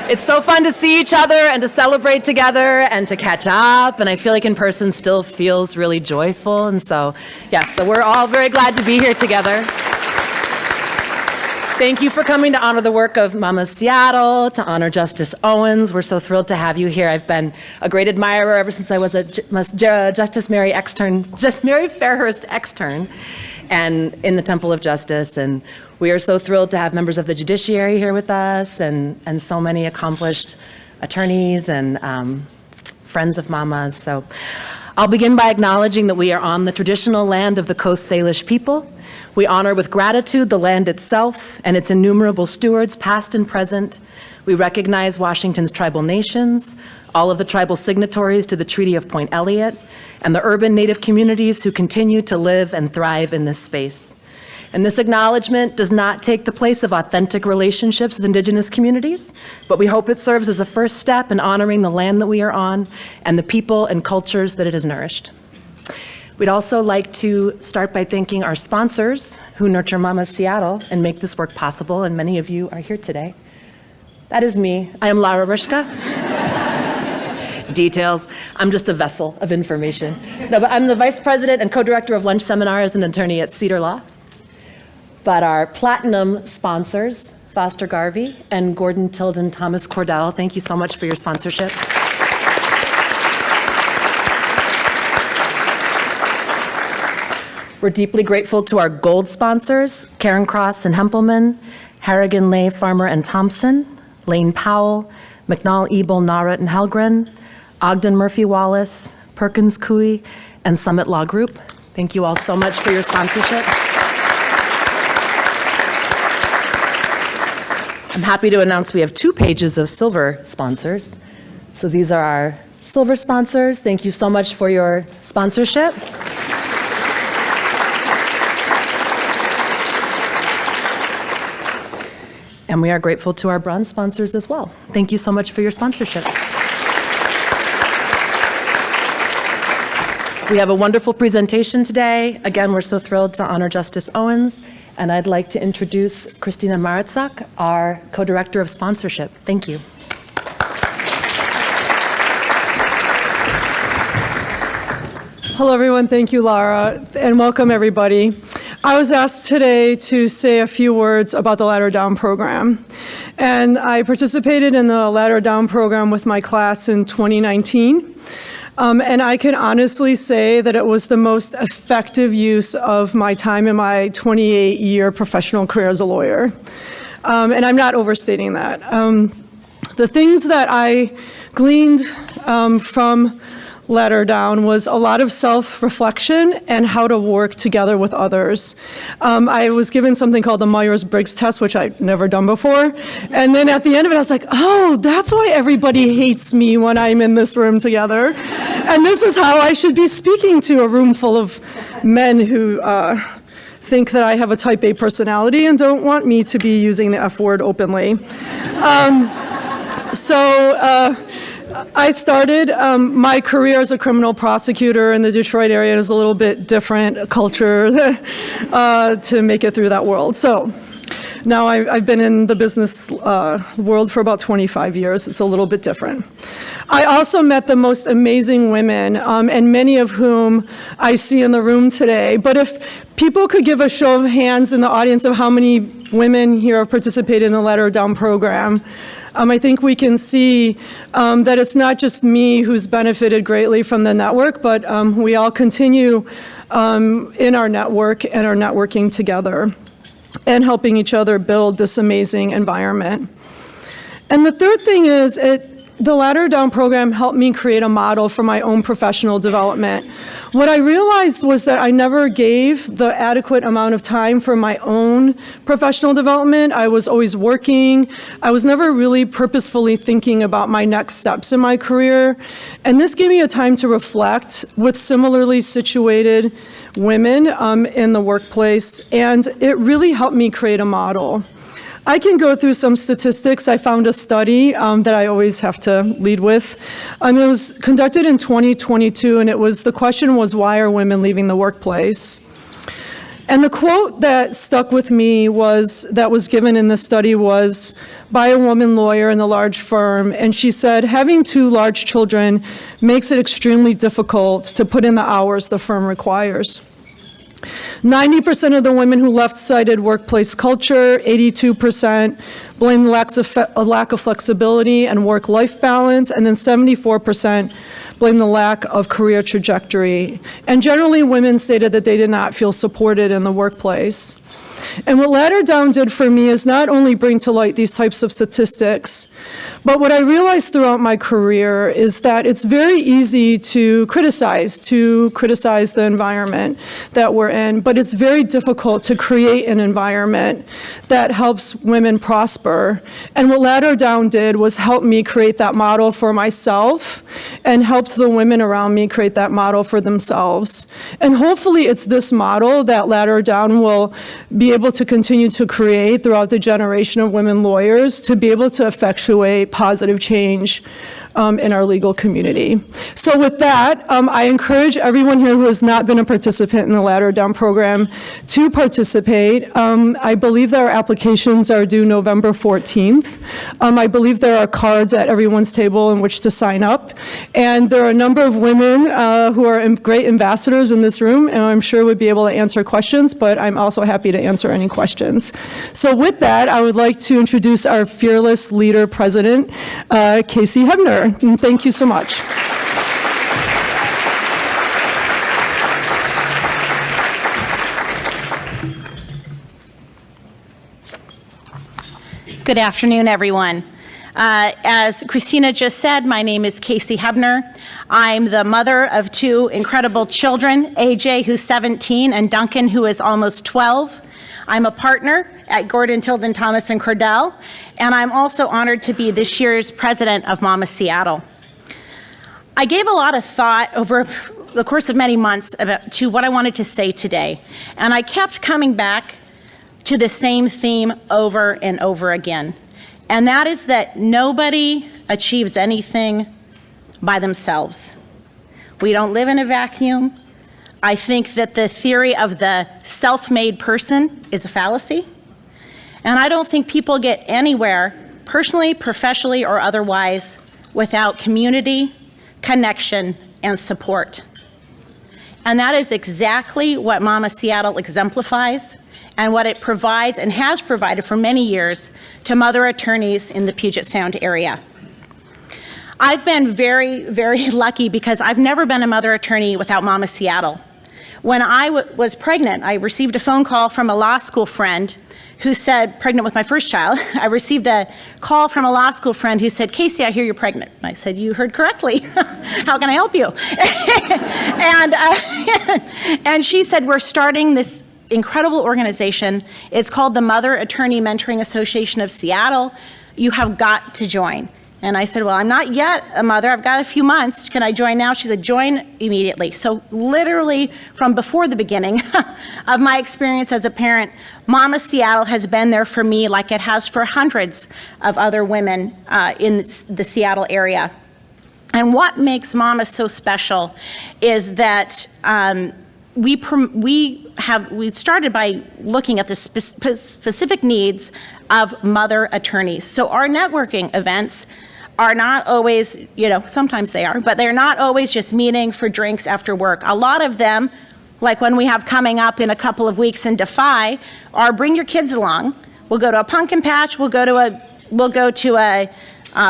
It's so fun to see each other and to celebrate together and to catch up, and I feel like in person still feels really joyful, and so, yes, so we're all very glad to be here together. Thank you for coming to honor the work of Mama Seattle, to honor Justice Owens. We're so thrilled to have you here. I've been a great admirer ever since I was a Justice Mary Fairhurst extern and in the Temple of Justice, and we are so thrilled to have members of the judiciary here with us and so many accomplished attorneys and friends of Mama's. So I'll begin by acknowledging that we are on the traditional land of the Coast Salish people. We honor with gratitude the land itself and its innumerable stewards, past and present. We recognize Washington's tribal nations, all of the tribal signatories to the Treaty of Point Elliott, and the urban Native communities who continue to live and thrive in this space. And this acknowledgement does not take the place of authentic relationships with Indigenous communities, but we hope it serves as a first step in honoring the land that we are on and the people and cultures that it has nourished. We'd also like to start by thanking our sponsors who nurture Mama Seattle and make this work possible, and many of you are here today. That is me. I am Lara Rishka. Details. I'm just a vessel of information. No, but I'm the Vice President and Co-Director of Lunch Seminars and attorney at Cedar Law. But our platinum sponsors, Foster Garvey and Gordon Tilden Thomas Cordell, thank you so much for your sponsorship. We're deeply grateful to our gold sponsors, Karen Cross and Hempelman, Harrigan, Lay, Farmer and Thompson, Lane Powell, McNall, Ebel, Narut and Helgren, Ogden Murphy Wallace, Perkins Cooey, and Summit Law Group. Thank you all so much for your sponsorship. I'm happy to announce we have 2 pages of silver sponsors. So these are our silver sponsors. Thank you so much for your sponsorship. And we are grateful to our bronze sponsors as well. Thank you so much for your sponsorship. We have a wonderful presentation today. Again, we're so thrilled to honor Justice Owens. And I'd like to introduce Christina Maritzak, our co-director of sponsorship. Thank you. Hello, everyone. Thank you, Lara, and welcome, everybody. I was asked today to say a few words about the Ladder Down program. And I participated in the Ladder Down program with my class in 2019. And I can honestly say that it was the most effective use of my time in my 28-year professional career as a lawyer. And I'm not overstating that. The things that I gleaned from Ladder Down was a lot of self-reflection and how to work together with others. I was given something called the Myers-Briggs test, which I'd never done before. And then at the end of it, I was like, oh, that's why everybody hates me when I'm in this room together. And this is how I should be speaking to a room full of men who think that I have a type A personality and don't want me to be using the F word openly. I started my career as a criminal prosecutor in the Detroit area. It was a little bit different culture to make it through that world. So now I've been in the business world for about 25 years. It's a little bit different. I also met the most amazing women, and many of whom I see in the room today. But if people could give a show of hands in the audience of how many women here have participated in the Ladder Down program, I think we can see that it's not just me who's benefited greatly from the network, but we all continue in our network and are networking together and helping each other build this amazing environment. And the third thing is, the Ladder Down program helped me create a model for my own professional development. What I realized was that I never gave the adequate amount of time for my own professional development. I was always working. I was never really purposefully thinking about my next steps in my career. And this gave me a time to reflect with similarly situated women in the workplace, and it really helped me create a model. I can go through some statistics. I found a study that I always have to lead with. It was conducted in 2022, and the question was, why are women leaving the workplace? And the quote that stuck with me that was given in the study was by a woman lawyer in a large firm, and she said, having 2 large children makes it extremely difficult to put in the hours the firm requires. 90% of the women who left cited workplace culture, 82% blamed a lack of flexibility and work-life balance, and then 74% blamed the lack of career trajectory. And generally, women stated that they did not feel supported in the workplace. And what Ladder Down did for me is not only bring to light these types of statistics, but what I realized throughout my career is that it's very easy to criticize the environment that we're in, but it's very difficult to create an environment that helps women prosper. And what Ladder Down did was help me create that model for myself and helped the women around me create that model for themselves. And hopefully it's this model that Ladder Down will be able to continue to create throughout the generation of women lawyers to be able to effectuate positive change in our legal community. So with that, I encourage everyone here who has not been a participant in the Ladder Down program to participate. I believe that our applications are due November 14th. I believe there are cards at everyone's table in which to sign up. And there are a number of women who are great ambassadors in this room, and I'm sure would be able to answer questions, but I'm also happy to answer any questions. So with that, I would like to introduce our fearless leader president, Casey Hebner. And thank you so much. Good afternoon, everyone. As Christina just said, my name is Casey Hebner. I'm the mother of 2 incredible children, AJ, who's 17, and Duncan, who is almost 12. I'm a partner at Gordon, Tilden, Thomas, and Cordell, and I'm also honored to be this year's president of Mama Seattle. I gave a lot of thought over the course of many months to what I wanted to say today, and I kept coming back to the same theme over and over again, and that is that nobody achieves anything by themselves. We don't live in a vacuum. I think that the theory of the self-made person is a fallacy, and I don't think people get anywhere, personally, professionally, or otherwise, without community, connection, and support. And that is exactly what Mama Seattle exemplifies and what it provides and has provided for many years to mother attorneys in the Puget Sound area. I've been very, very lucky because I've never been a mother attorney without Mama Seattle. When I was pregnant, I received a phone call from a law school friend who said, pregnant with my first child, I received a call from a law school friend who said, Casey, I hear you're pregnant. And I said, you heard correctly. How can I help you? And she said, we're starting this incredible organization. It's called the Mother Attorney Mentoring Association of Seattle. You have got to join. And I said, well, I'm not yet a mother. I've got a few months. Can I join now? She said, join immediately. So literally from before the beginning of my experience as a parent, Mama Seattle has been there for me like it has for hundreds of other women in the Seattle area. And what makes Mama so special is that we started by looking at the specific needs of mother attorneys. So our networking events are not always, sometimes they are, but they're not always just meeting for drinks after work. A lot of them, like when we have coming up in a couple of weeks in Defy, are bring your kids along. We'll go to a pumpkin patch, we'll go to a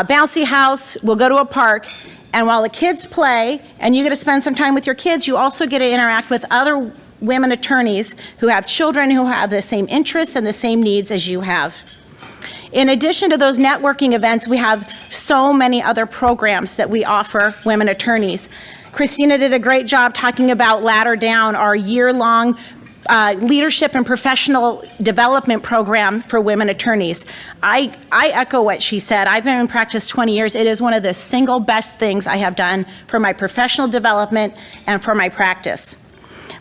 bouncy house, we'll go to a park, and while the kids play and you get to spend some time with your kids, you also get to interact with other women attorneys who have children who have the same interests and the same needs as you have. In addition to those networking events, we have so many other programs that we offer women attorneys. Christina did a great job talking about Ladder Down, our year-long leadership and professional development program for women attorneys. I echo what she said. I've been in practice 20 years. It is one of the single best things I have done for my professional development and for my practice.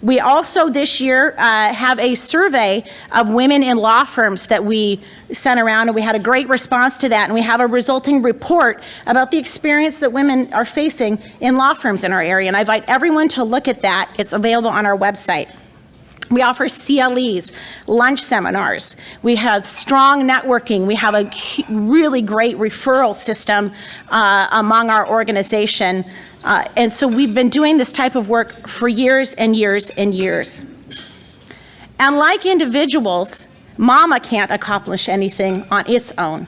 We also this year have a survey of women in law firms that we sent around, and we had a great response to that, and we have a resulting report about the experience that women are facing in law firms in our area, and I invite everyone to look at that. It's available on our website. We offer CLEs, lunch seminars. We have strong networking. We have a really great referral system among our organization. And so we've been doing this type of work for years and years and years. And like individuals, Mama can't accomplish anything on its own.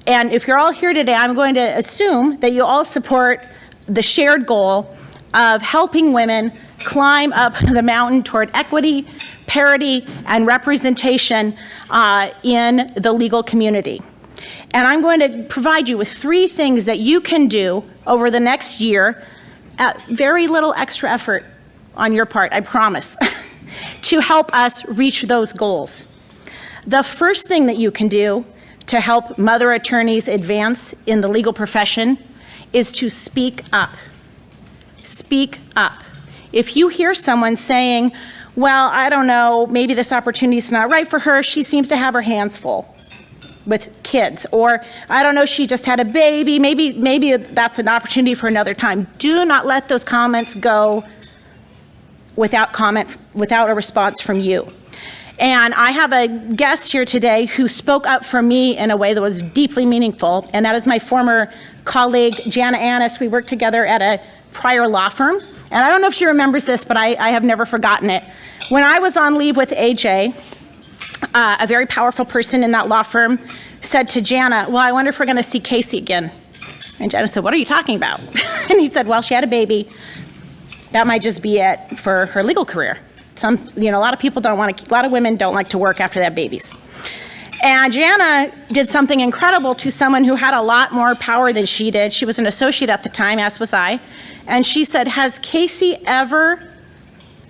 And if you're all here today, I'm going to assume that you all support the shared goal of helping women climb up the mountain toward equity, parity, and representation in the legal community. And I'm going to provide you with 3 things that you can do over the next year at very little extra effort on your part, I promise, to help us reach those goals. The first thing that you can do to help mother attorneys advance in the legal profession is to speak up. Speak up. If you hear someone saying, well, I don't know, maybe this opportunity is not right for her, she seems to have her hands full with kids, or I don't know, she just had a baby, maybe that's an opportunity for another time. Do not let those comments go without a response from you. And I have a guest here today who spoke up for me in a way that was deeply meaningful, and that is my former colleague, Jana Annis. We worked together at a prior law firm. And I don't know if she remembers this, but I have never forgotten it. When I was on leave with AJ, a very powerful person in that law firm said to Jana, well, I wonder if we're going to see Casey again. And Jana said, what are you talking about? And he said, well, she had a baby. That might just be it for her legal career. A lot of women don't like to work after they have babies. And Jana did something incredible to someone who had a lot more power than she did. She was an associate at the time, as was I. And she said, has Casey ever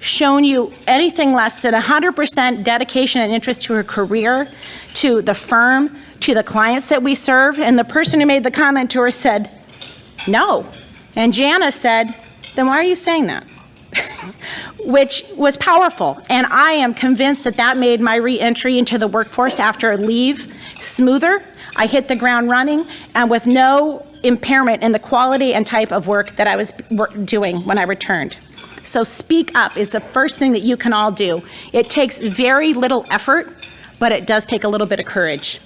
shown you anything less than 100% dedication and interest to her career, to the firm, to the clients that we serve? And the person who made the comment to her said, no. And Jana said, then why are you saying that? Which was powerful. And I am convinced that that made my re-entry into the workforce after leave smoother. I hit the ground running and with no impairment in the quality and type of work that I was doing when I returned. So speak up is the first thing that you can all do. It takes very little effort, but it does take a little bit of courage.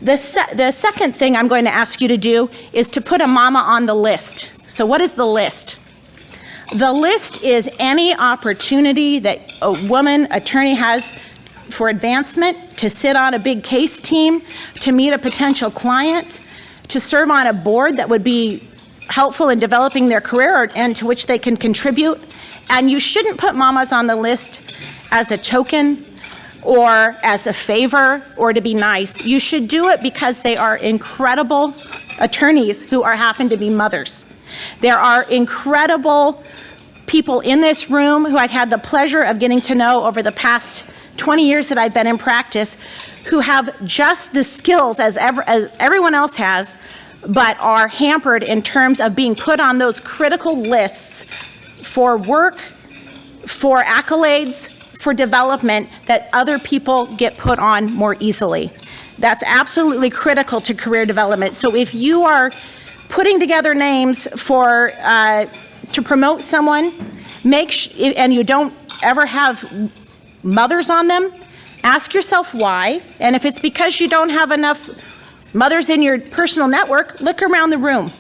The second thing I'm going to ask you to do is to put a mama on the list. So what is the list? The list is any opportunity that a woman attorney has for advancement, to sit on a big case team, to meet a potential client, to serve on a board that would be helpful in developing their career and to which they can contribute. And you shouldn't put mamas on the list as a token or as a favor or to be nice. You should do it because they are incredible attorneys who happen to be mothers. There are incredible people in this room who I've had the pleasure of getting to know over the past 20 years that I've been in practice, who have just the skills as everyone else has, but are hampered in terms of being put on those critical lists for work, for accolades, for development that other people get put on more easily. That's absolutely critical to career development. So if you are putting together names for to promote someone, and you don't ever have mothers on them, ask yourself why. And if it's because you don't have enough mothers in your personal network, look around the room.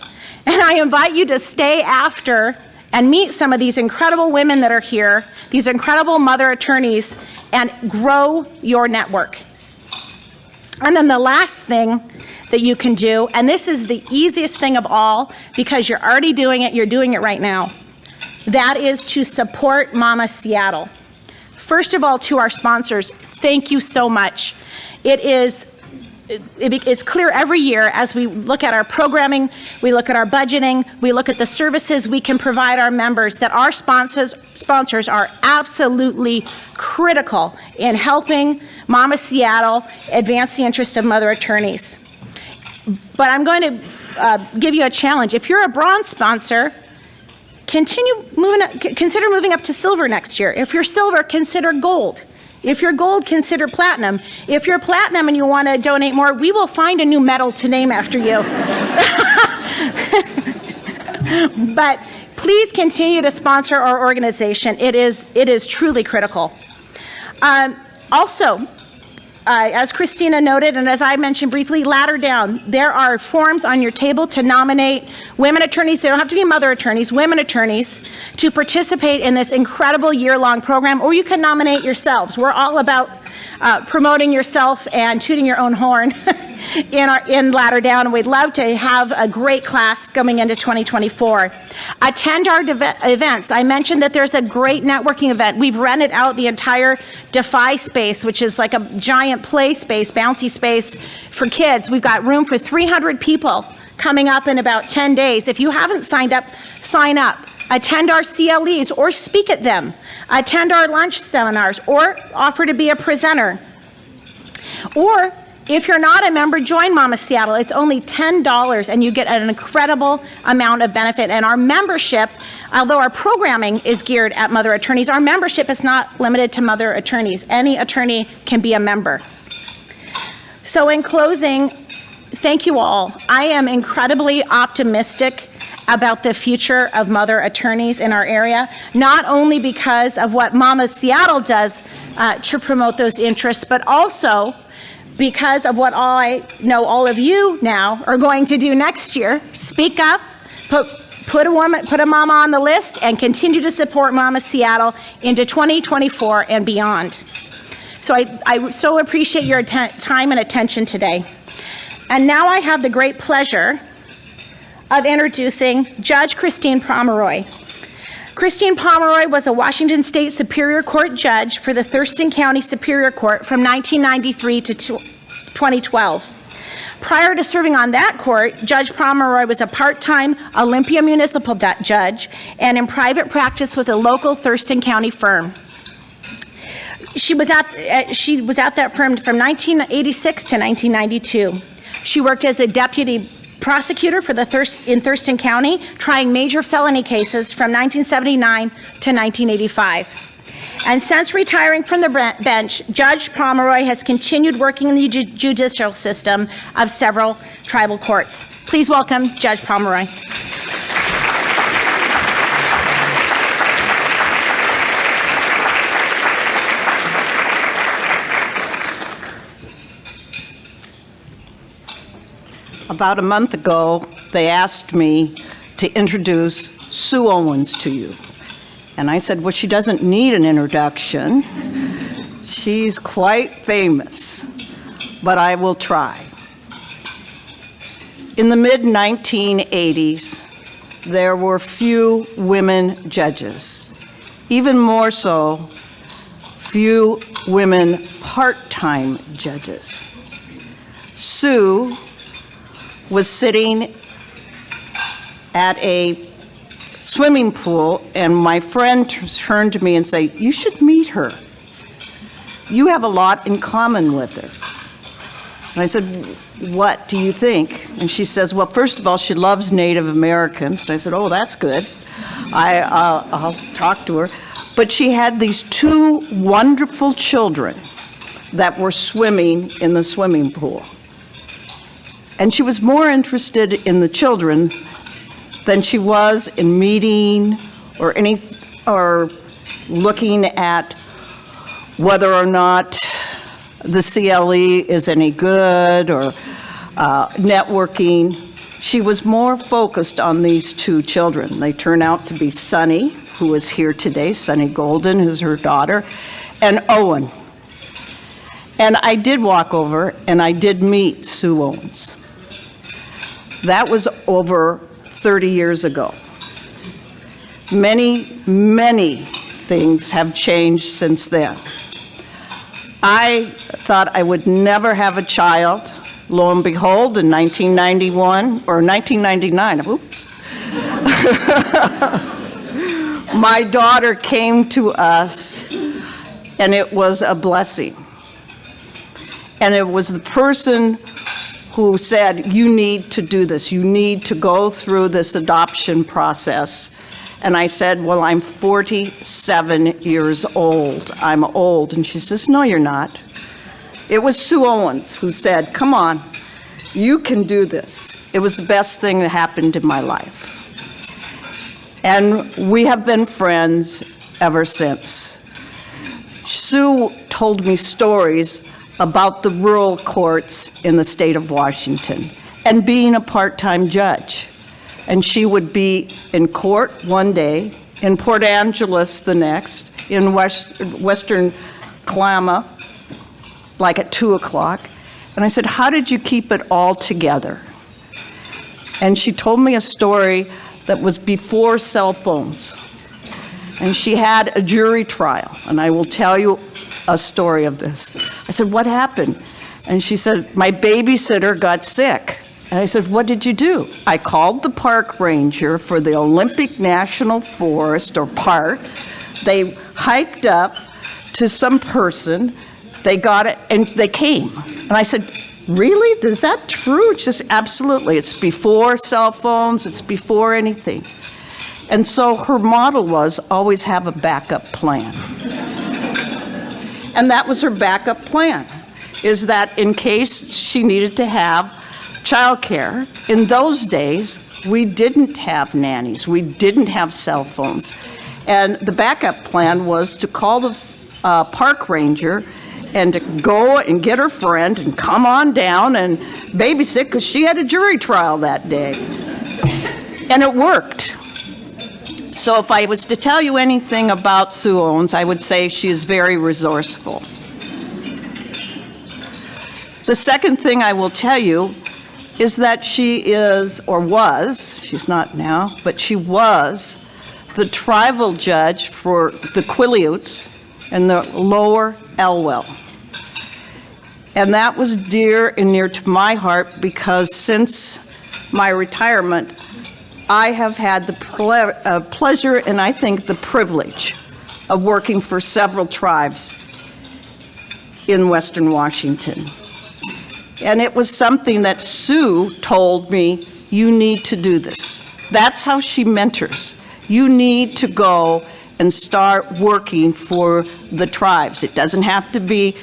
And I invite you to stay after and meet some of these incredible women that are here, these incredible mother attorneys, and grow your network. And then the last thing that you can do, and this is the easiest thing of all because you're already doing it, you're doing it right now, that is to support Mama Seattle. First of all, to our sponsors, thank you so much. It's clear every year as we look at our programming, we look at our budgeting, we look at the services we can provide our members, that our sponsors are absolutely critical in helping Mama Seattle advance the interests of mother attorneys. But I'm going to give you a challenge. If you're a bronze sponsor, consider moving up to silver next year. If you're silver, consider gold. If you're gold, consider platinum. If you're platinum and you want to donate more, we will find a new medal to name after you. But Please continue to sponsor our organization. It is truly critical. Also, as Christina noted, and as I mentioned briefly, ladder down. There are forms on your table to nominate women attorneys. They don't have to be mother attorneys, women attorneys, to participate in this incredible year-long program, or you can nominate yourselves. We're all about promoting yourself and tooting your own horn in Ladder Down, and we'd love to have a great class coming into 2024. Attend our events. I mentioned that there's a great networking event. We've rented out the entire Defy space, which is like a giant play space, bouncy space for kids. We've got room for 300 people coming up in about 10 days. If you haven't signed up, sign up. Attend our CLEs or speak at them. Attend our lunch seminars or offer to be a presenter. Or if you're not a member, join Mama Seattle. It's only $10 and you get an incredible amount of benefit. And our membership, although our programming is geared at mother attorneys, our membership is not limited to mother attorneys. Any attorney can be a member. So in closing, thank you all. I am incredibly optimistic about the future of mother attorneys in our area, not only because of what Mama Seattle does to promote those interests, but also because of what I know all of you now are going to do next year. Speak up, put a mama on the list, and continue to support Mama Seattle into 2024 and beyond. So I so appreciate your time and attention today. And now I have the great pleasure of introducing Judge Christine Pomeroy. Christine Pomeroy was a Washington State Superior Court judge for the Thurston County Superior Court from 1993 to 2012. Prior to serving on that court, Judge Pomeroy was a part-time Olympia municipal judge and in private practice with a local Thurston County firm. She was at that firm from 1986 to 1992. She worked as a deputy prosecutor for in Thurston County, trying major felony cases from 1979 to 1985. And since retiring from the bench, Judge Pomeroy has continued working in the judicial system of several tribal courts. Please welcome Judge Pomeroy. About a month ago, they asked me to introduce Sue Owens to you. And I said, well, she doesn't need an introduction. She's quite famous, but I will try. In the mid-1980s, there were few women judges. Even more so, few women part-time judges. Sue was sitting at a swimming pool, and my friend turned to me and said, you should meet her. You have a lot in common with her. And I said, what do you think? And she says, well, first of all, she loves Native Americans. And I said, oh, that's good. I'll talk to her. But she had these two wonderful children that were swimming in the swimming pool. And she was more interested in the children than she was in meeting or looking at whether or not the CLE is any good or networking. She was more focused on these two children. They turn out to be Sunny, who is here today, Sunny Golden, who's her daughter, and Owen. And I did walk over and I did meet Sue Owens. That was over 30 years ago. Many, many things have changed since then. I thought I would never have a child. Lo and behold, in 1991, or 1999, oops, my daughter came to us, and it was a blessing. And it was the person who said, you need to do this. You need to go through this adoption process. And I said, well, I'm 47 years old. I'm old. And she says, no, you're not. It was Sue Owens who said, come on, you can do this. It was the best thing that happened in my life. And we have been friends ever since. Sue told me stories about the rural courts in the state of Washington and being a part-time judge. And she would be in court one day, in Port Angeles the next, in Western Klamath, like at 2 o'clock. And I said, how did you keep it all together? And she told me a story that was before cell phones. And she had a jury trial, and I will tell you a story of this. I said, what happened? And she said, my babysitter got sick. And I said, what did you do? I called the park ranger for the Olympic National Forest or park. They hiked up to some person, they got it, and they came. And I said, really? Is that true? It's just absolutely. It's before cell phones, it's before anything. And so her model was always have a backup plan. And that was her backup plan, is that in case she needed to have childcare, in those days, we didn't have nannies, we didn't have cell phones. And the backup plan was to call the park ranger and to go and get her friend and come on down and babysit because she had a jury trial that day. And it worked. So if I was to tell you anything about Sue Owens, I would say she is very resourceful. The second thing I will tell you is that she is, or was, she's not now, but she was the tribal judge for the Quileutes and the Lower Elwell. And that was dear and near to my heart because since my retirement, I have had the pleasure and I think the privilege of working for several tribes in Western Washington. And it was something that Sue told me, you need to do this. That's how she mentors. You need to go and start working for the tribes. It doesn't have to be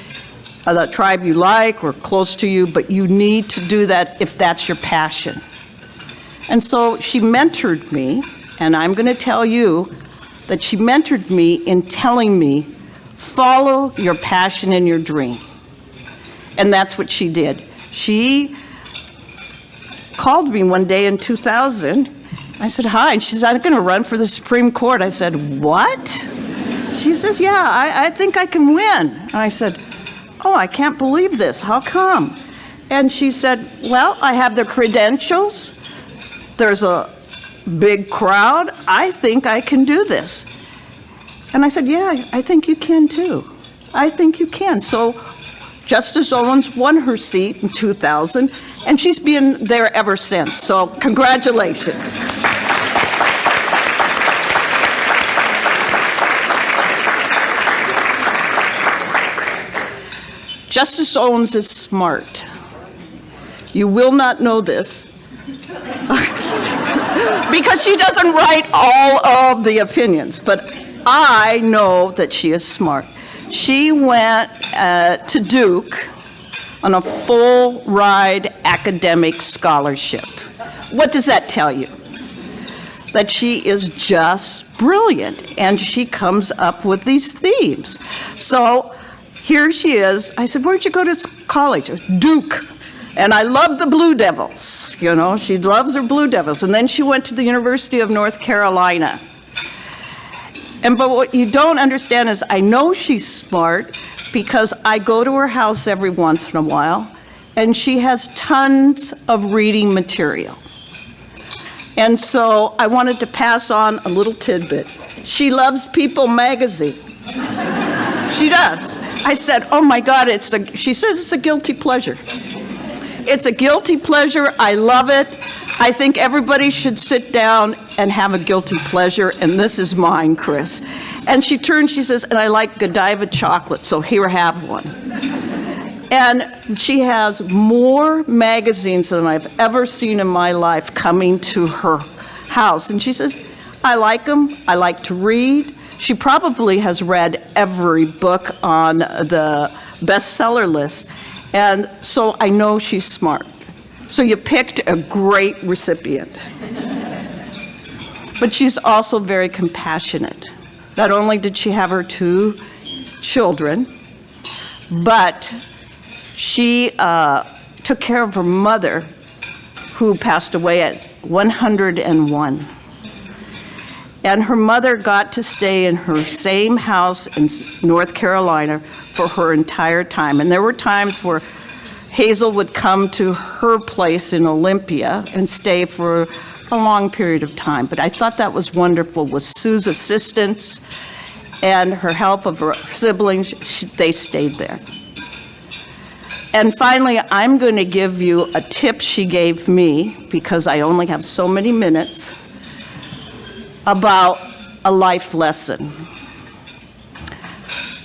the tribe you like or close to you, but you need to do that if that's your passion. And so she mentored me, and I'm going to tell you that she mentored me in telling me, follow your passion and your dream. And that's what she did. She called me one day in 2000. I said, hi. And she said, I'm going to run for the Supreme Court. I said, what? She says, yeah, I think I can win. And I said, oh, I can't believe this. How come? And she said, well, I have the credentials. There's a big crowd. I think I can do this. And I said, yeah, I think you can too. I think you can. So Justice Owens won her seat in 2000, and she's been there ever since. So congratulations. Justice Owens is smart. You will not know this because she doesn't write all of the opinions, but I know that she is smart. She went to Duke on a full ride academic scholarship. What does that tell you? That she is just brilliant and she comes up with these themes. So here she is. I said, where'd you go to college? Duke. And I love the Blue Devils. You know, she loves her Blue Devils. And then she went to the University of North Carolina. But what you don't understand is I know she's smart because I go to her house every once in a while, and she has tons of reading material. And so I wanted to pass on a little tidbit. She loves People magazine. She does. I said, oh my God, she says it's a guilty pleasure. It's a guilty pleasure. I love it. I think everybody should sit down and have a guilty pleasure, and this is mine, Chris. And she turns, she says, and I like Godiva chocolate, so here, have one. And she has more magazines than I've ever seen in my life coming to her house. And she says, I like them. I like to read. She probably has read every book on the bestseller list. And so I know she's smart. So you picked a great recipient. But she's also very compassionate. Not only did she have her 2 children, but she took care of her mother, who passed away at 101. And her mother got to stay in her same house in North Carolina for her entire time. And there were times where Hazel would come to her place in Olympia and stay for a long period of time. But I thought that was wonderful with Sue's assistance and her help of her siblings. They stayed there. And finally, I'm going to give you a tip she gave me, because I only have so many minutes, about a life lesson.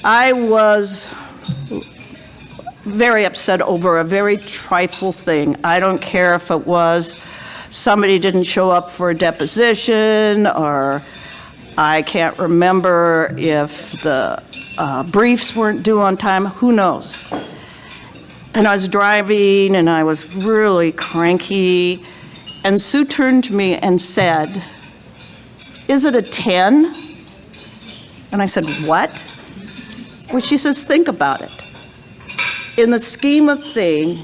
I was very upset over a very trifle thing. I don't care if it was somebody didn't show up for a deposition, or I can't remember if the briefs weren't due on time, who knows? And I was driving and I was really cranky, and Sue turned to me and said, "Is it a 10? And I said, "What?" Well, she says, "Think about it. In the scheme of things,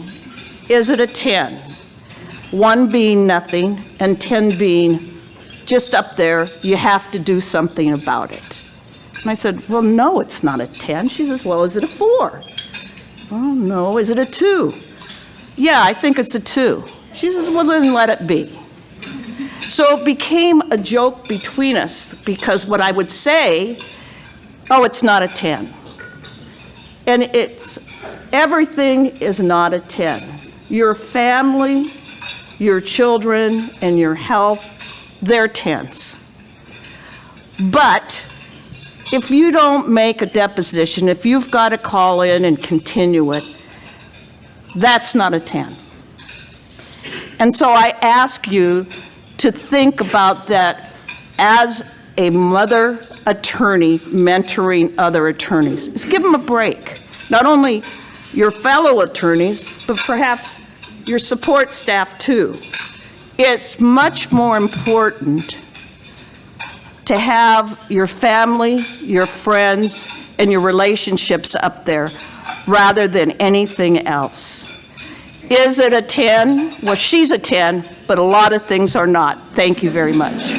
is it a 10? 1 being nothing and 10 being just up there, you have to do something about it." And I said, "Well, no, it's not a 10. She says, "Well, is it a 4? "Oh, no. Is it a 2? "Yeah, I think it's a 2. She says, "Well, then let it be." So it became a joke between us, because what I would say, "Oh, it's not a 10. And everything is not a 10. Your family, your children, and your health, they're 10s. But if you don't make a deposition, if you've got to call in and continue it, that's not a 10. And so I ask you to think about that as a mother attorney mentoring other attorneys. Just give them a break. Not only your fellow attorneys, but perhaps your support staff too. It's much more important to have your family, your friends, and your relationships up there rather than anything else. Is it a 10? Well, she's a 10, but a lot of things are not. Thank you very much.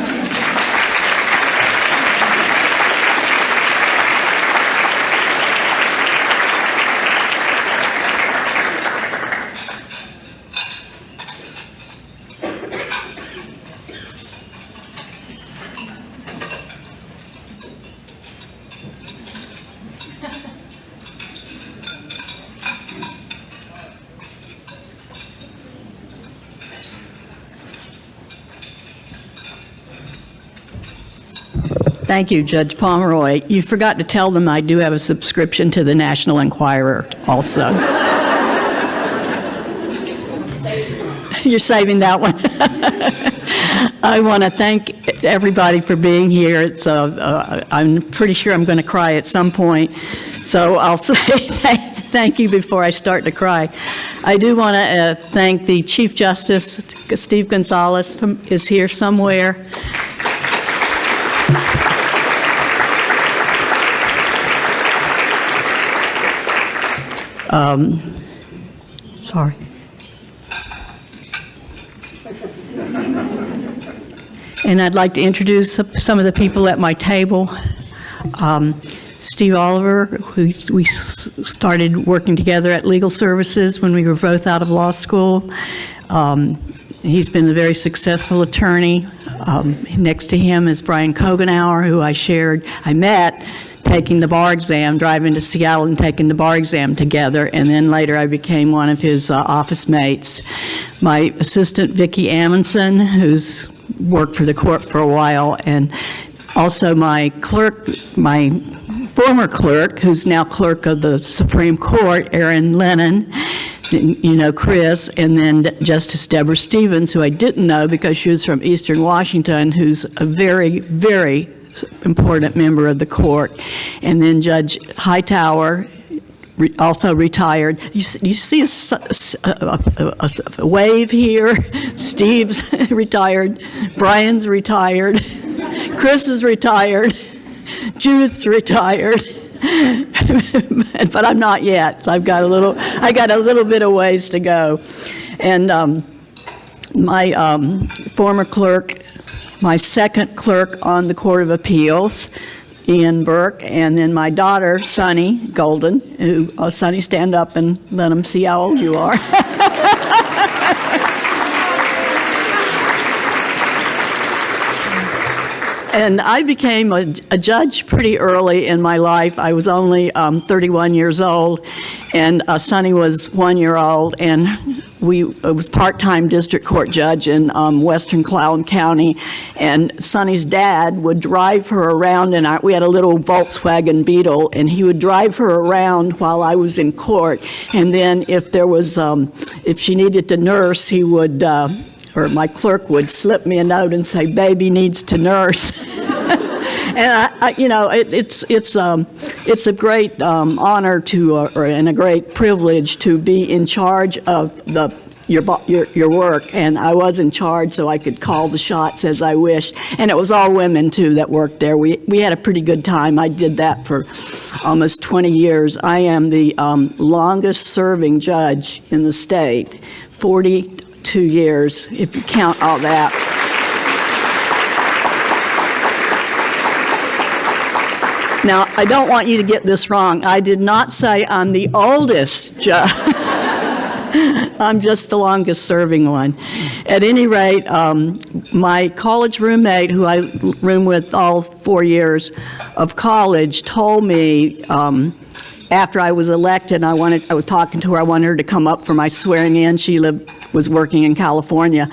Thank you, Judge Pomeroy. You forgot to tell them I do have a subscription to the National Enquirer also. You're saving that one. I want to thank everybody for being here. It's I'm pretty sure I'm going to cry at some point, so I'll say thank you before I start to cry. I do want to thank the Chief Justice, Steve Gonzalez, is here somewhere. Sorry. And I'd like to introduce some of the people at my table. Steve Oliver, who we started working together at Legal Services when we were both out of law school. He's been a very successful attorney. Next to him is Brian Kogenauer, who I met taking the bar exam, driving to Seattle and taking the bar exam together, and then later I became one of his office mates. My assistant, Vicki Amundsen, who's worked for the court for a while, and also my clerk, my former clerk, who's now clerk of the Supreme Court, Erin Lennon, you know, Chris, and then Justice Deborah Stevens, who I didn't know because she was from Eastern Washington, who's a very, very important member of the court. And then Judge Hightower, also retired. You see a wave here. Steve's retired. Brian's retired. Chris is retired. Judith's retired. But I'm not yet. I got a little bit of ways to go. And my former clerk, my second clerk on the Court of Appeals, Ian Burke, and then my daughter, Sunny Golden, who, Sunny, stand up and let them see how old you are. And I became a judge pretty early in my life. I was only 31 years old, and Sonny was 1 year old, and I was part-time district court judge in western Clallam County, and Sonny's dad would drive her around, and we had a little Volkswagen Beetle, and he would drive her around while I was in court, and then if she needed to nurse, he would or my clerk would slip me a note and say, "Baby needs to nurse." And it's a great honor and a great privilege to be in charge of your work. And I was in charge, so I could call the shots as I wished. And it was all women too that worked there. We had a pretty good time. I did that for almost 20 years. I am the longest serving judge in the state, 42 years, if you count all that. Now, I don't want you to get this wrong. I did not say I'm the oldest judge. I'm just the longest serving one. At any rate, my college roommate, who I roomed with all 4 years of college, told me after I was elected, I was talking to her, I wanted her to come up for my swearing in. She was working in California,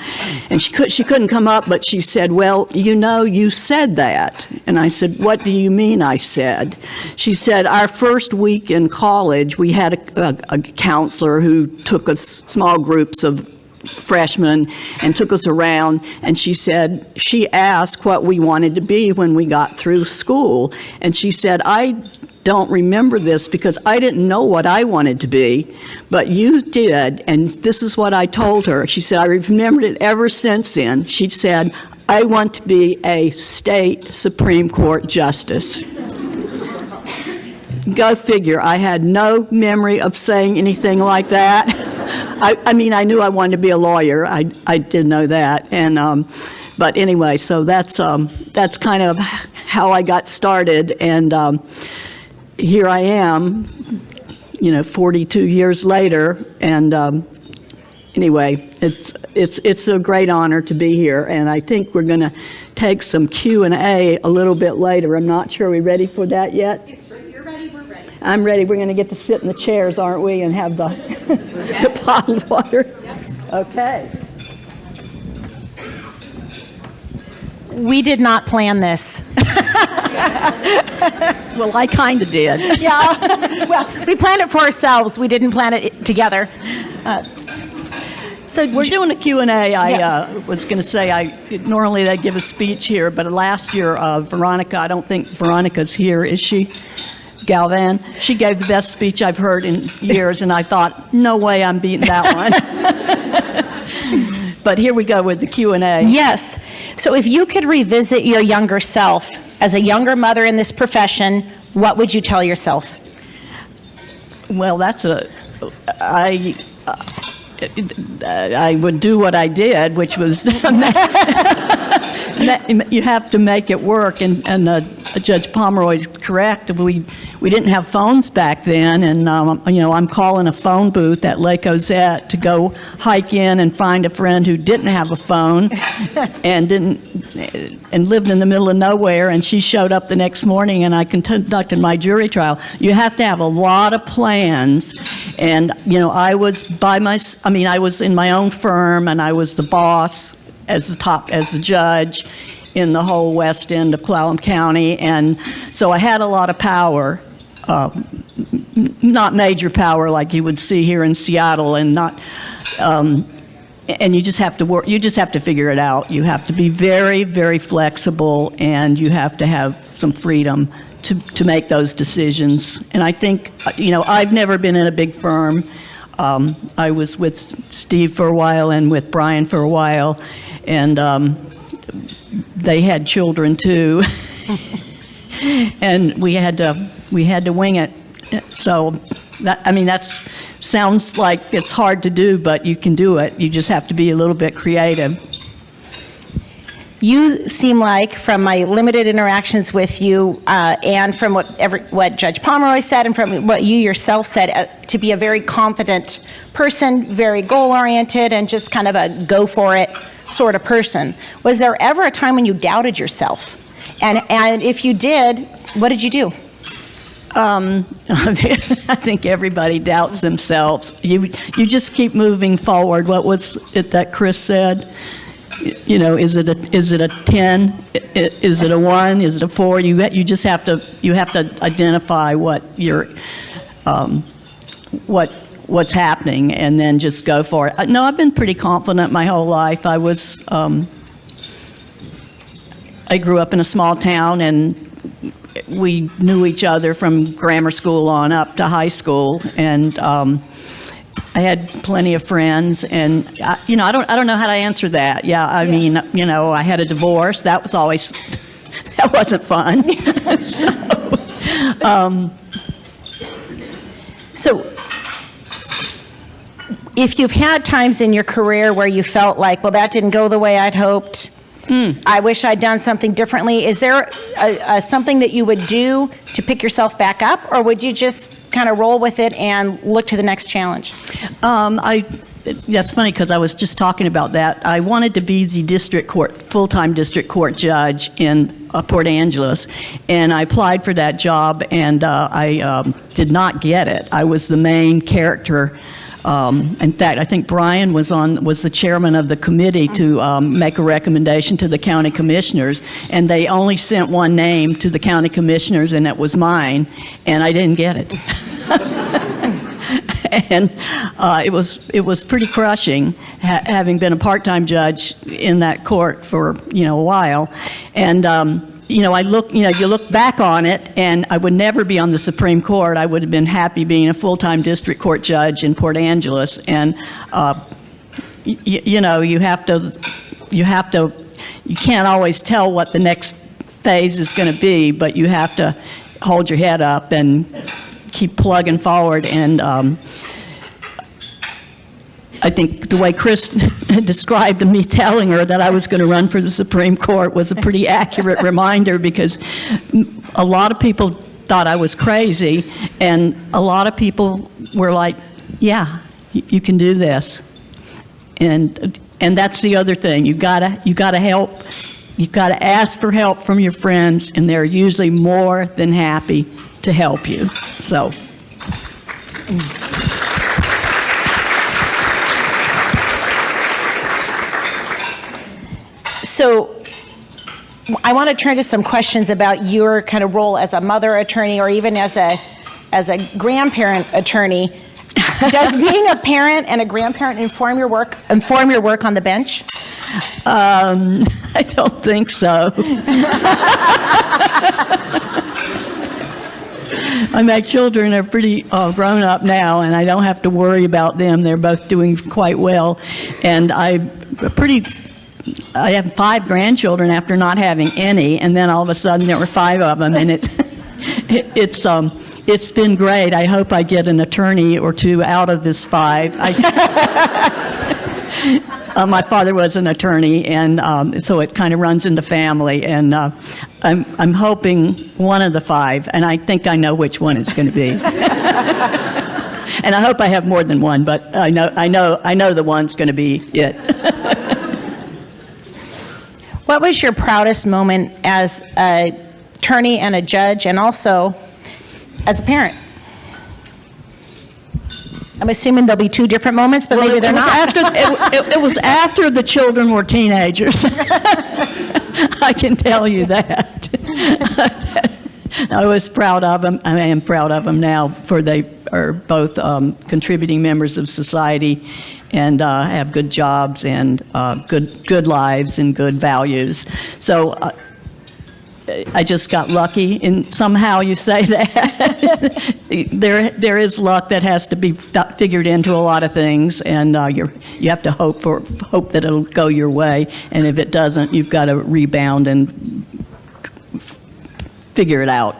and she couldn't come up, but she said, "Well, you said that." And I said, "What do you mean I said?" She said, "Our first week in college, we had a counselor who took us small groups of freshmen and took us around, and she said she asked what we wanted to be when we got through school, and she said, I don't remember this because I didn't know what I wanted to be, but you did, and this is what I told her." She said, "I remembered it ever since then." She said, "I want to be a state Supreme Court justice." Go figure. I had no memory of saying anything like that. I mean, I knew I wanted to be a lawyer. I did know that, and but anyway, so that's kind of how I got started, and here I am, 42 years later, and anyway, it's a great honor to be here, and I think we're going to take some Q&A a little bit later. I'm not sure. Are we ready for that yet? If you're ready, we're ready. I'm ready. We're going to get to sit in the chairs, aren't we, and have the the bottled water? Okay. We did not plan this. Well, I kind of did. Yeah. Well, we planned it for ourselves. We didn't plan it together. So We're doing a Q&A. I was going to say, normally they give a speech here, but last year, Veronica, I don't think Veronica's here, is she? Galvan, she gave the best speech I've heard in years, and I thought, no way I'm beating that one. But here we go with the Q&A. Yes. So if you could revisit your younger self as a younger mother in this profession, what would you tell yourself? Well, I would do what I did, which was you have to make it work, and Judge Pomeroy's correct. We didn't have phones back then, and I'm calling a phone booth at Lake Ozette to go hike in and find a friend who didn't have a phone and lived in the middle of nowhere, and she showed up the next morning, and I conducted my jury trial. You have to have a lot of plans, and I was in my own firm, and I was the boss as the judge in the whole west end of Clallam County, and so I had a lot of power, not major power like you would see here in Seattle, and not, and you just have to work. You just have to figure it out. You have to be very, very flexible, and you have to have some freedom to make those decisions. And I think, I've never been in a big firm. I was with Steve for a while and with Brian for a while, and they had children too, and we had to wing it. So, that sounds like it's hard to do, but you can do it. You just have to be a little bit creative. You seem like, from my limited interactions with you, and from what Judge Pomeroy said, and from what you yourself said, to be a very confident person, very goal-oriented, and just kind of a go-for-it sort of person. Was there ever a time when you doubted yourself? And if you did, what did you do? I think everybody doubts themselves. You just keep moving forward. What was it that Chris said? Is it a 10? Is it a 1? Is it a 4? You just have to identify what you're what's happening, and then just go for it. No, I've been pretty confident my whole life. I grew up in a small town, and we knew each other from grammar school on up to high school, and I had plenty of friends, and I don't know how to answer that. Yeah, I mean, I had a divorce. That wasn't fun. So, if you've had times in your career where you felt like, well, that didn't go the way I'd hoped, I wish I'd done something differently, is there something that you would do to pick yourself back up, or would you just kind of roll with it and look to the next challenge? That's funny, because I was just talking about that. I wanted to be the full-time district court judge in Port Angeles, and I applied for that job, and I did not get it. I was the main character. In fact, I think Brian was the chairman of the committee to make a recommendation to the county commissioners, and they only sent one name to the county commissioners, and it was mine, and I didn't get it. And it was pretty crushing, having been a part-time judge in that court for a while, and you look back on it, and I would never be on the Supreme Court. I would have been happy being a full-time district court judge in Port Angeles, and you can't always tell what the next phase is going to be, but you have to hold your head up and keep plugging forward. And I think the way Chris described me telling her that I was going to run for the Supreme Court was a pretty accurate reminder, because a lot of people thought I was crazy, and a lot of people were like, yeah, you can do this. And that's the other thing. You gotta help. You've got to ask for help from your friends, and they're usually more than happy to help you. So. So I want to turn to some questions about your kind of role as a mother attorney, or even as a grandparent attorney. Does being a parent and a grandparent inform your work on the bench? I don't think so. My children are pretty grown up now, and I don't have to worry about them. They're both doing quite well, and I have 5 grandchildren after not having any, and then all of a sudden there were 5 of them, and it's been great. I hope I get an attorney or 2 out of this 5. My father was an attorney, and so it kind of runs in the family. And I'm hoping one of the 5, and I think I know which one it's going to be. And I hope I have more than one, but I know the one's going to be it. What was your proudest moment as an attorney and a judge, and also as a parent? I'm assuming there'll be 2 different moments, but maybe they're not. It was after the children were teenagers. I can tell you that. I was proud of them. I am proud of them now, for they are both contributing members of society, and have good jobs and good lives and good values. So I just got lucky, and somehow you say that. There is luck that has to be figured into a lot of things, and you have to hope that it'll go your way, and if it doesn't, you've got to rebound and figure it out.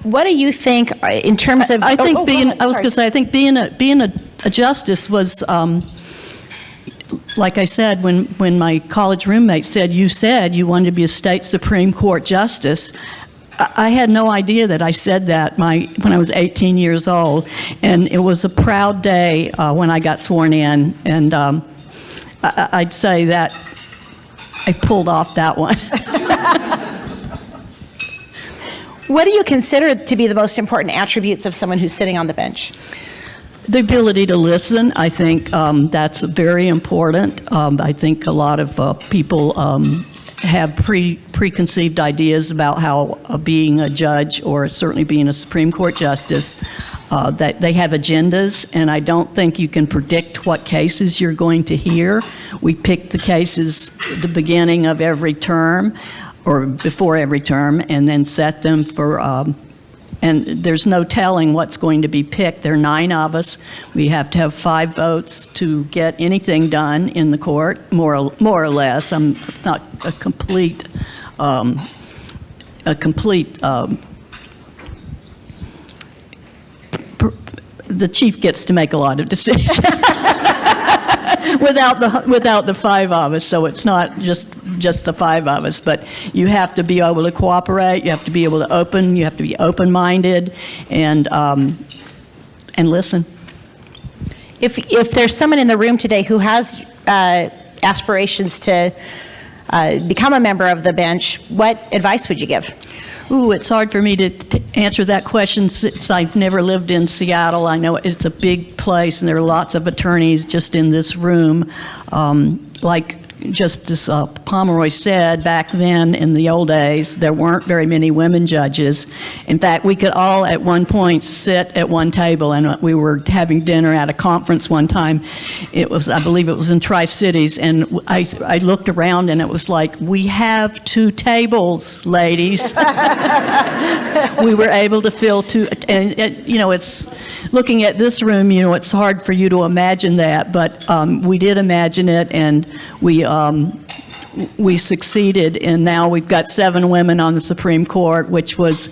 What do you think in terms of? I think go ahead, I was sorry. going to say, I think being a justice was, like I said, when my college roommate said you wanted to be a state Supreme Court justice, I had no idea that I said that when I was 18 years old, and it was a proud day when I got sworn in, and I'd say that I pulled off that one. What do you consider to be the most important attributes of someone who's sitting on the bench? The ability to listen, I think that's very important. I think a lot of people have preconceived ideas about how being a judge, or certainly being a Supreme Court justice, that they have agendas, and I don't think you can predict what cases you're going to hear. We pick the cases at the beginning of every term, or before every term, and then set them for, and there's no telling what's going to be picked. There are 9 of us. We have to have 5 votes to get anything done in the court, more or less. I'm not a complete, the chief gets to make a lot of decisions. Without the 5 of us, so it's not just the 5 of us, but you have to be able to cooperate, you have to be able to you have to be open-minded, and listen. If there's someone in the room today who has aspirations to become a member of the bench, what advice would you give? Ooh, it's hard for me to answer that question since I've never lived in Seattle. I know it's a big place, and there are lots of attorneys just in this room. Like Justice Pomeroy said, back then in the old days, there weren't very many women judges. In fact, we could all at one point sit at one table, and we were having dinner at a conference one time. It was, I believe it was in Tri-Cities, and I looked around, and it was like, we have 2 tables, ladies. We were able to fill 2, and it's, looking at this room, it's hard for you to imagine that, but we did imagine it, and we succeeded, and now we've got 7 women on the Supreme Court, which was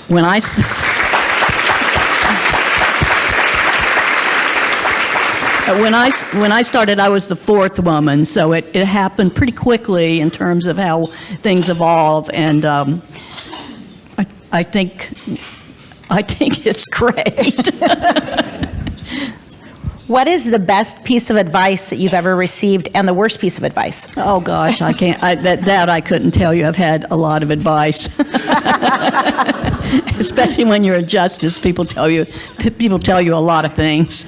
when I started, I was the 4th woman, so it happened pretty quickly in terms of how things evolve, and I think it's great. What is the best piece of advice that you've ever received, and the worst piece of advice? Oh gosh, I can't. That I couldn't tell you. I've had a lot of advice, especially when you're a justice. People tell you a lot of things,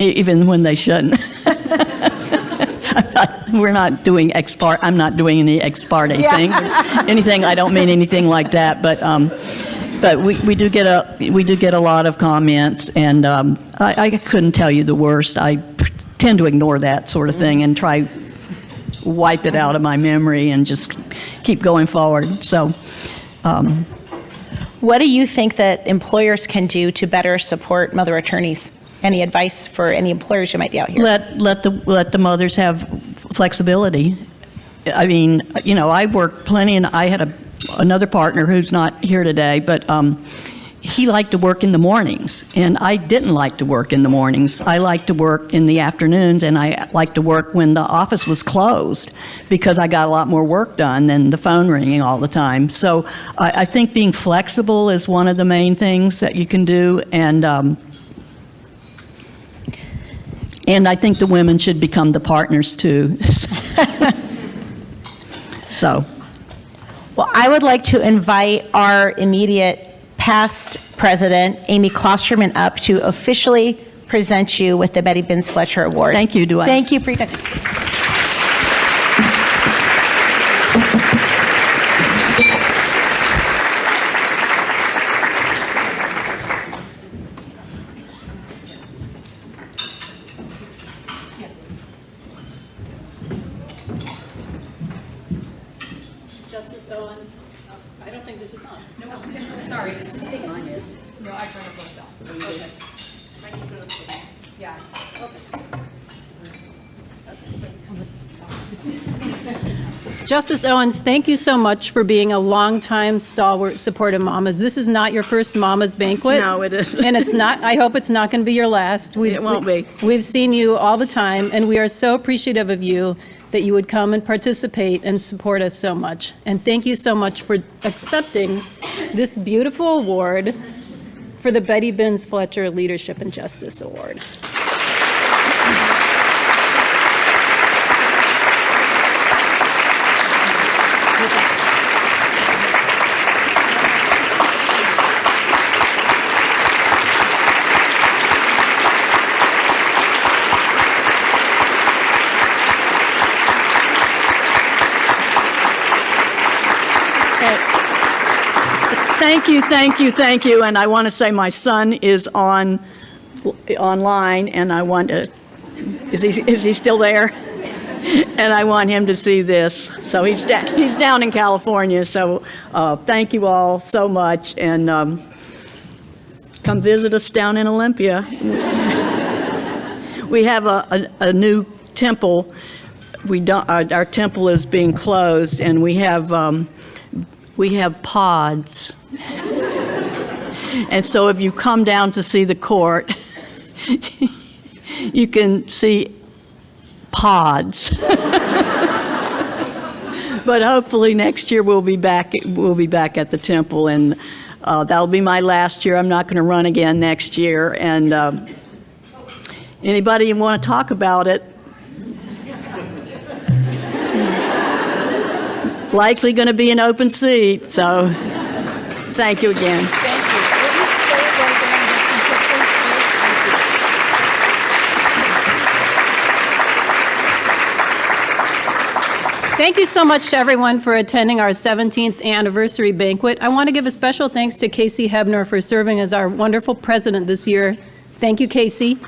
even when they shouldn't. We're not doing I'm not doing any ex parte thing. Anything. I don't mean anything like that, but we do get a lot of comments, and I couldn't tell you the worst. I tend to ignore that sort of thing and try wipe it out of my memory and just keep going forward. So, what do you think that employers can do to better support mother attorneys? Any advice for any employers who might be out here? Let the mothers have flexibility. I mean, I worked plenty, and I had another partner who's not here today, but he liked to work in the mornings, and I didn't like to work in the mornings. I liked to work in the afternoons, and I liked to work when the office was closed because I got a lot more work done than the phone ringing all the time. So I think being flexible is one of the main things that you can do, and I think the women should become the partners too. So. Well, I would like to invite our immediate past president, Amy Klosterman, up to officially present you with the Betty Binns Fletcher Award. Thank you, Duane. Thank you for your time. Justice Owens. I don't think this is on. No, sorry. I think mine is. No, I turned it both off. Okay. Yeah. Justice Owens, thank you so much for being a longtime stalwart supporter of Mamas. This is not your first Mama's Banquet. No, it isn't. And it's not, I hope it's not going to be your last. It won't be. We've seen you all the time, and we are so appreciative of you that you would come and participate and support us so much. And thank you so much for accepting this beautiful award for the Betty Binns Fletcher Leadership and Justice Award. Thank you. And I want to say my son is online, and I want to, is he still there? And I want him to see this. So he's down in California. So thank you all so much, and come visit us down in Olympia. We have a new temple. Our temple is being closed, and we have pods. And so if you come down to see the court, you can see pods. But hopefully next year we'll be back at the temple, and that'll be my last year. I'm not going to run again next year. And anybody want to talk about it? Likely going to be an open seat, so thank you again. Thank you so much to everyone for attending our 17th anniversary banquet. I want to give a special thanks to Casey Hebner for serving as our wonderful president this year. Thank you, Casey.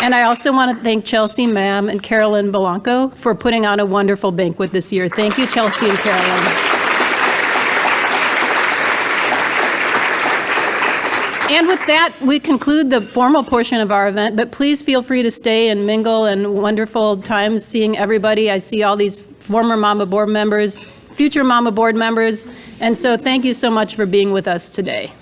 And I also want to thank Chelsea Mam and Carolyn Belanco for putting on a wonderful banquet this year. Thank you, Chelsea and Carolyn. And with that, we conclude the formal portion of our event, but please feel free to stay and mingle, and wonderful times seeing everybody. I see all these former Mama board members, future Mama board members, and so thank you so much for being with us today.